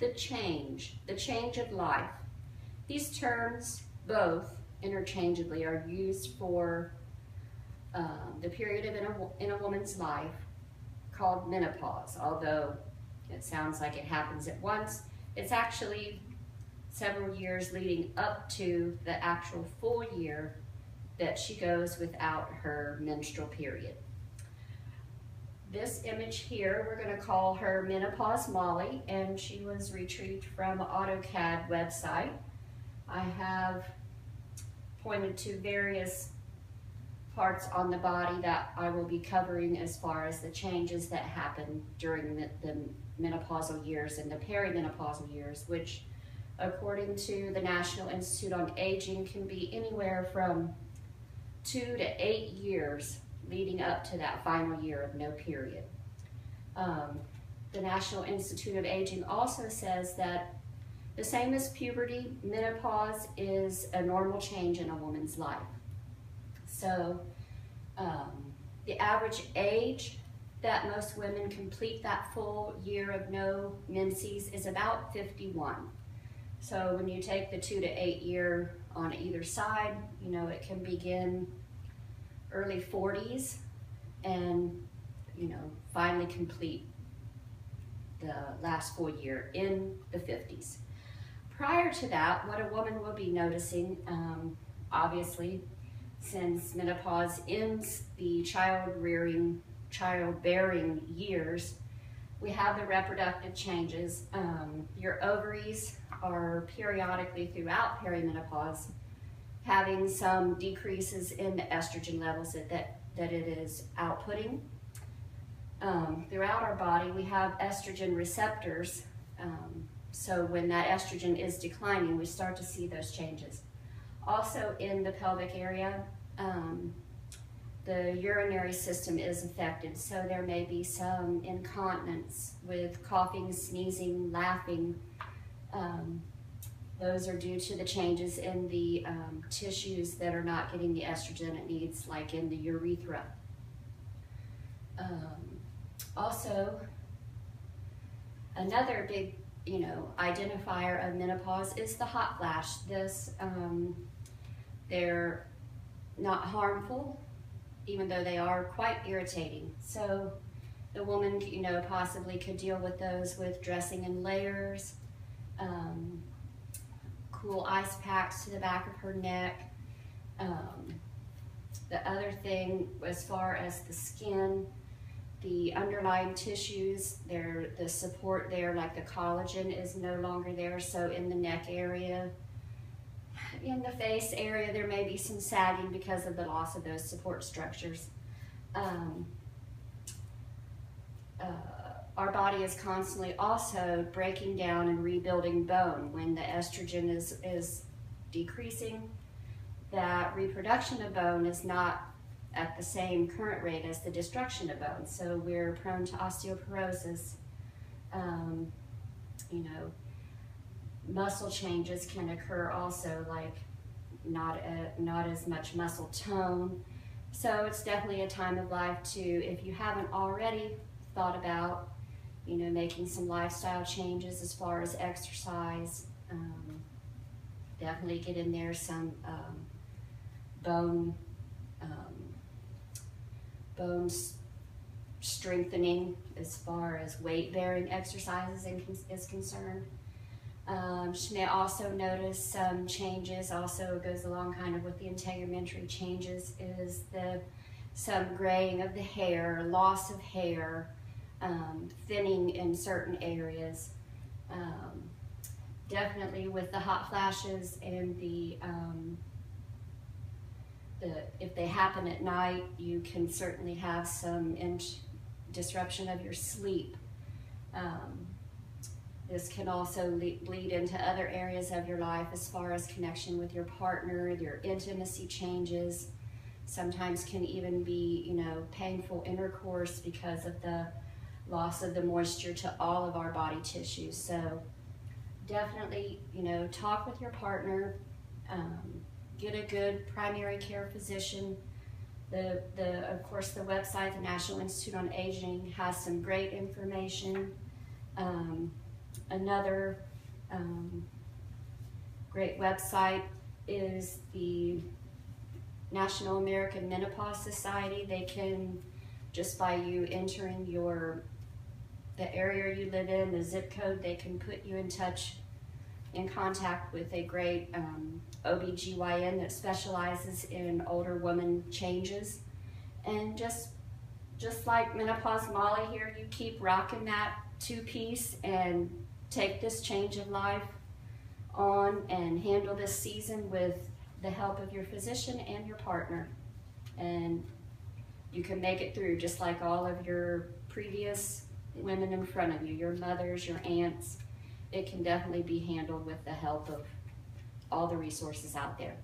the change of life. These terms, both interchangeably, are used for the period in a woman's life called menopause. Although it sounds like it happens at once, it's actually several years leading up to the actual full year that she goes without her menstrual period. This image here, we're going to call her Menopause Molly, and she was retrieved from an AutoCAD website. I have pointed to various parts on the body that I will be covering as far as the changes that happen during the menopausal years and the perimenopausal years, which according to the National Institute on Aging can be anywhere from 2 to 8 years leading up to that final year of no period. The National Institute of Aging also says that the same as puberty, menopause is a normal change in a woman's life. So the average age that most women complete that full year of no menses is about 51. So when you take the 2 to 8 year on either side, you know, it can begin early 40s and, you know, finally complete the last full year in the 50s. Prior to that, what a woman will be noticing, obviously, since menopause ends the childbearing years, we have the reproductive changes. Your ovaries are periodically throughout perimenopause having some decreases in the estrogen levels that it is outputting. Throughout our body, we have estrogen receptors. So when that estrogen is declining, we start to see those changes. Also in the pelvic area, the urinary system is affected, so there may be some incontinence with coughing, sneezing, laughing. Those are due to the changes in the tissues that are not getting the estrogen it needs, like in the urethra. Also, another big, you know, identifier of menopause is the hot flash. They're not harmful, even though they are quite irritating. So the woman, you know, possibly could deal with those with dressing in layers, cool ice packs to the back of her neck. The other thing, as far as the skin, the underlying tissues, the support there, like the collagen, is no longer there. So in the neck area, in the face area, there may be some sagging because of the loss of those support structures. Our body is constantly also breaking down and rebuilding bone. When the estrogen is decreasing, that reproduction of bone is not at the same current rate as the destruction of bone. So we're prone to osteoporosis. You know, muscle changes can occur also, like not as much muscle tone. So it's definitely a time of life to, if you haven't already thought about, you know, making some lifestyle changes as far as exercise, definitely get in there some bone strengthening as far as weight-bearing exercises is concerned. She may also notice some changes, also goes along kind of with the integumentary changes, is some graying of the hair, loss of hair, thinning in certain areas. Definitely with the hot flashes and if they happen at night, you can certainly have some disruption of your sleep. This can also bleed into other areas of your life as far as connection with your partner, your intimacy changes. Sometimes can even be, you know, painful intercourse because of the loss of the moisture to all of our body tissues. So definitely, you know, talk with your partner, get a good primary care physician. Of course, the website, the National Institute on Aging, has some great information. Another great website is the National American Menopause Society. They can, just by you entering the area you live in, the zip code, they can put you in contact with a great OBGYN that specializes in older woman changes. And just like Menopause Molly here, you keep rocking that two-piece and take this change of life on and handle this season with the help of your physician and your partner. And you can make it through just like all of your previous women in front of you, your mothers, your aunts. It can definitely be handled with the help of all the resources out there.